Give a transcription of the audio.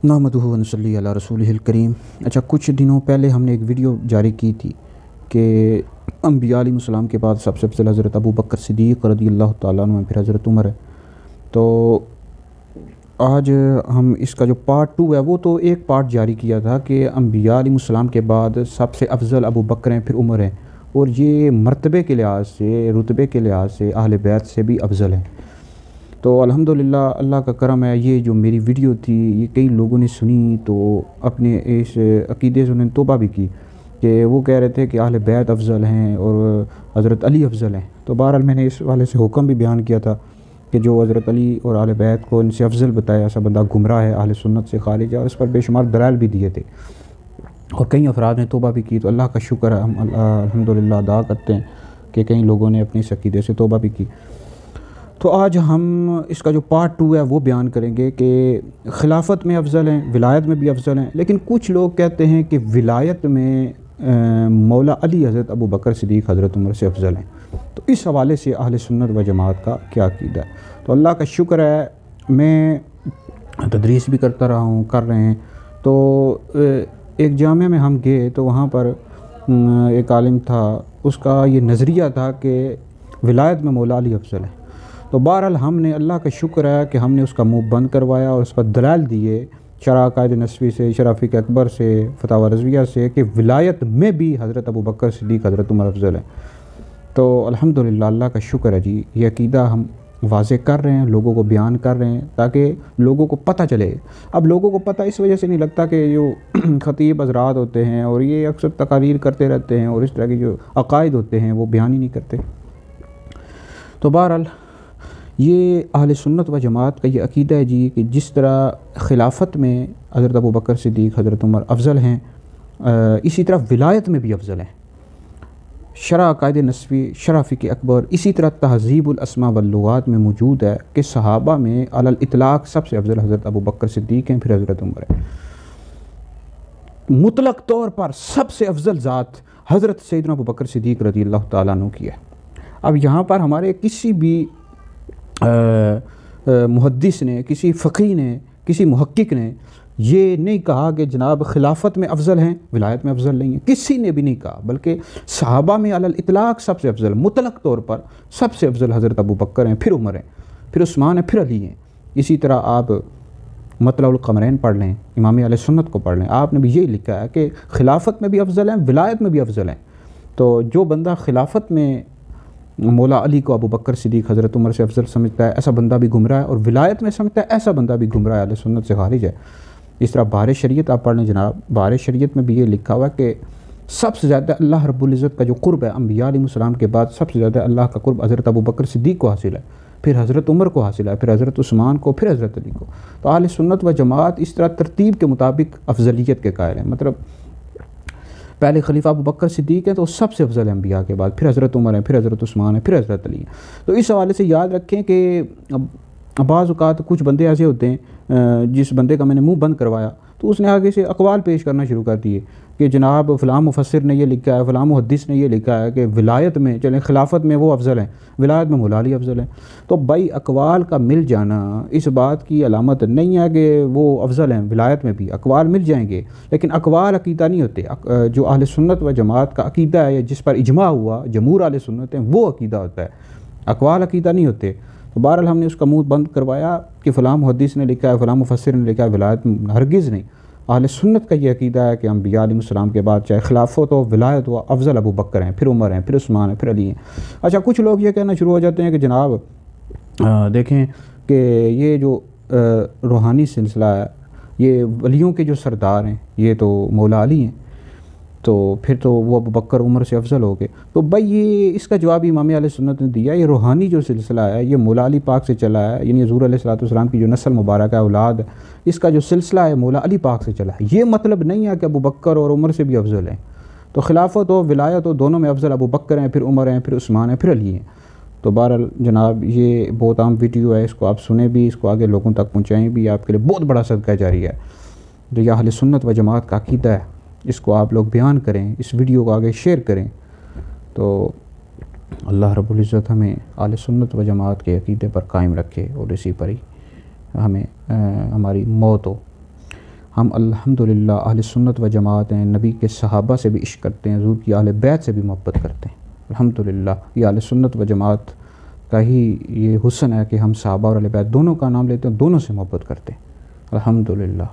नहमदुहु व नसल्ली अला रसूलिहिल करीम। अच्छा, कुछ दिनों पहले हमने एक वीडियो जारी की थी कि अंबिया अलैहिस्सलाम के बाद सबसे अफज़ल हज़रत अबू बकर सिद्दीक़ रज़ियल्लाहु ताला अन्हु, फिर हज़रत उमर है। तो आज हम इसका जो पार्ट 2 है, वो तो एक पार्ट जारी किया था कि अंबिया अलैहिस्सलाम के बाद सबसे अफज़ल अबू बकर हैं, फिर उमर हैं, और ये मर्तबे के लिहाज से, रुतबे के लिहाज से अहले बैत से भी अफज़ल हैं। तो अल्हम्दुलिल्लाह अल्लाह का करम है, ये जो मेरी वीडियो थी ये कई लोगों ने सुनी, तो अपने इस अक़ीदे से उन्होंने तौबा भी की कि वो कह रहे थे कि अहले बैत अफज़ल हैं और हज़रत अली अफज़ल हैं। तो बहरहाल मैंने इस वाले से हुक्म भी बयान किया था कि जो हज़रत अली और अहले बैत को इनसे अफज़ल बताया, ऐसा बंदा गुमराह है, अहले सुन्नत से खारिज है, और इस पर बेशुमार दलाइल भी दिए थे और कई अफराद ने तौबा भी की। तो अल्लाह का शुक्र है, हम अल्हम्दुलिल्लाह अदा करते हैं कि कई लोगों ने अपने इस अक़ीदे से तौबा भी की। तो आज हम इसका जो पार्ट 2 है वो बयान करेंगे कि खिलाफत में अफज़ल हैं, विलायत में भी अफज़ल हैं, लेकिन कुछ लोग कहते हैं कि विलायत में मौला अली हज़रत अबू बकर सिद्दीक़ हज़रत उमर से अफज़ल हैं। तो इस हवाले से अहले सुन्नत व जमात का क्या अक़ीदा है। तो अल्लाह का शुक्र है, मैं तदरीस भी करता रहा हूँ, कर रहे हैं। तो एक जामिया में हम गए तो वहाँ पर एक आलिम था, उसका ये नज़रिया था कि विलायत में मौला अली अफज़ल हैं। तो बहरहाल हमने, अल्लाह का शुक्र है कि हमने उसका मुँह बंद करवाया और उस पर दलाइल दिए शरह अक़ाइद नस्वी से, शरह फ़िक़्ह अकबर से, फ़तावा रज़विया से, कि विलायत में भी हज़रत अबू बकर सिद्दीक़ हज़रत उमर अफज़ल हैं। तो अल्हम्दुलिल्लाह अल्लाह का शुक्र है जी, ये अक़ीदा हम वाज़े कर रहे हैं, लोगों को बयान कर रहे हैं ताकि लोगों को पता चले। अब लोगों को पता इस वजह से नहीं लगता कि जो ख़तीब हज़रात होते हैं और ये अक्सर तकारीर करते रहते हैं और इस तरह के जो अक़ाइद होते हैं वो बयान ही नहीं करते। तो बहरहाल ये अहले सुन्नत व जमात का ये अक़ीदा है जी कि जिस तरह खिलाफत में हज़रत अबू बकर सिद्दीक़ हज़रत उमर अफज़ल हैं, इसी तरह विलायत में भी अफज़ल हैं। शरह अक़ाइद नस्वी, शरह फ़िक़्ह अकबर, इसी तरह तहज़ीबुल अस्मा वल लुग़ात में मौजूद है कि सहाबा में अलल इतलाक़ सबसे अफज़ल हज़रत अबू बकर सिद्दीक़ हैं, फिर हज़रत उमर हैं। मुतलक़ तौर पर सबसे अफज़ल ज़ात हज़रत सैयदना अबू बकर सिद्दीक़ रज़ियल्लाहु ताला अन्हु की है। अब यहाँ पर हमारे किसी भी मुहद्दिस ने, किसी फ़क़ीह ने, किसी मुहक्किक ने ये नहीं कहा कि जनाब खिलाफत में अफज़ल हैं, विलायत में अफज़ल नहीं है, किसी ने भी नहीं कहा। बल्कि सहाबा में अलल इतलाक़ सबसे अफज़ल, मुतलक़ तौर पर सबसे अफज़ल हज़रत अबू बकर हैं, फिर उमर हैं, फिर उस्मान हैं, फिर अली हैं। इसी तरह आप मतलबुल क़मरैन पढ़ लें, इमाम अहले सुन्नत को पढ़ लें, आपने भी यही लिखा है कि खिलाफत में भी अफज़ल हैं, विलायत में भी अफज़ल हैं। तो जो बंदा खिलाफत में मौला अली को अबू बकर सिद्दीक़ हज़रत उमर से अफज़ल समझता है, ऐसा बंदा भी गुमराह है, और विलायत में समझता है, ऐसा बंदा भी गुमराह है, अहले सुन्नत से खारिज है। इस तरह बार शरीयत आप पढ़ लें जनाब, बार शरीयत में भी ये लिखा हुआ है कि सबसे ज़्यादा अल्लाह रब्बुल इज़्ज़त का जो क़ुर्ब है, अंबिया अलैहिस्सलाम के बाद सबसे ज़्यादा अल्लाह का क़ुर्ब हज़रत अबू बकर सिद्दीक़ को हासिल है, फिर हज़रत उमर को हासिल है, फिर हज़रत उस्मान को, फिर हज़रत अली को। तो अहले सुन्नत व जमात इस तरह तरतीब के मुताबिक अफजलियत के कायल हैं। मतलब पहले खलीफा अबू बकर सिद्दीक़ हैं तो सबसे अफज़ल है अंबिया के बाद, फिर हज़रत उमर हैं, फिर हज़रत उस्मान है, फिर हज़रत अली हैं। तो इस हवाले से याद रखें कि बाज़ औक़ात कुछ बंदे ऐसे होते हैं, जिस बंदे का मैंने मुँह बंद करवाया तो उसने आगे से अक़वाल पेश करना शुरू कर दिए कि जनाब फ़लाँ मुफ़स्सिर ने ये लिखा है, फ़लाँ मुहद्दिस ने ये लिखा है कि विलायत में, चलें खिलाफत में वो अफज़ल हैं, विलायत में मौला अली अफज़ल हैं। तो भाई अक़वाल का मिल जाना इस बात की अलामत नहीं है कि वो अफज़ल हैं, विलायत में भी अक़वाल मिल जाएंगे, लेकिन अक़वाल अक़ीदा नहीं होते। जो अहले सुन्नत व जमात का अक़ीदा है, जिस पर इजमा हुआ जमहूर अहले सुन्नत हैं, वो अक़ीदा होता है, अक़वाल अक़ीदा नहीं होते। तो बहरहाल हमने उसका मुँह बंद करवाया कि फ़लाँ मुहद्दिस ने लिखा है, फ़लाँ मुफ़स्सिर ने लिखा है, विलायत हरगिज़ नहीं। अहले सुन्नत का ये अक़ीदा है कि अंबिया अलैहिस्सलाम के बाद चाहे खिलाफत हो, विलायत हो, अफज़ल अबू बकर हैं, फिर उमर हैं, फिर उस्मान हैं, फिर अली हैं। अच्छा, कुछ लोग ये कहना शुरू हो जाते हैं कि जनाब देखें कि ये जो रूहानी सिलसिला है, ये वलियों के जो सरदार हैं ये तो मौला अली हैं, तो फिर तो वो अबू बकर उमर से अफज़ल हो गए। तो भाई ये इसका जवाब इमाम अहले सुन्नत ने दिया, ये रूहानी जो सिलसिला है ये मौला अली पाक से चला है, यानी हुज़ूर अलैहिस्सलाम की जो नस्ल मुबारक है, औलाद, इसका जो सिलसिला है मौला अली पाक से चला है। ये मतलब नहीं है कि अबू बकर और उमर से भी अफज़ल हैं। तो खिलाफत हो, विलायत हो, दोनों में अफज़ल अबू बकर हैं, फिर उमर हैं, फिर उस्मान हैं, फिर अली हैं। तो बहरहाल जनाब ये बहुत आम वीडियो है, इसको आप सुने भी, इसको आगे लोगों तक पहुँचाएँ भी, आपके लिए बहुत बड़ा सदका जारी है। तो यह अहले सुन्नत व जमात का अक़ीदा है, इसको आप लोग बयान करें, इस वीडियो को आगे शेयर करें। तो अल्लाह रब्बुल इज़्ज़त हमें अहले सुन्नत व जमात के अक़ीदे पर कायम रखे और इसी पर ही हमें हमारी मौत हो। ہم الحمدللہ اہل سنت و جماعت ہیں، نبی کے صحابہ سے بھی عشق کرتے ہیں، حضور کی اہل بیت سے بھی محبت کرتے ہیں الحمدللہ۔ یہ اہل سنت و جماعت کا ہی یہ حسن ہے کہ ہم صحابہ اور اہل بیت دونوں کا نام لیتے ہیں، دونوں سے محبت کرتے ہیں الحمدللہ۔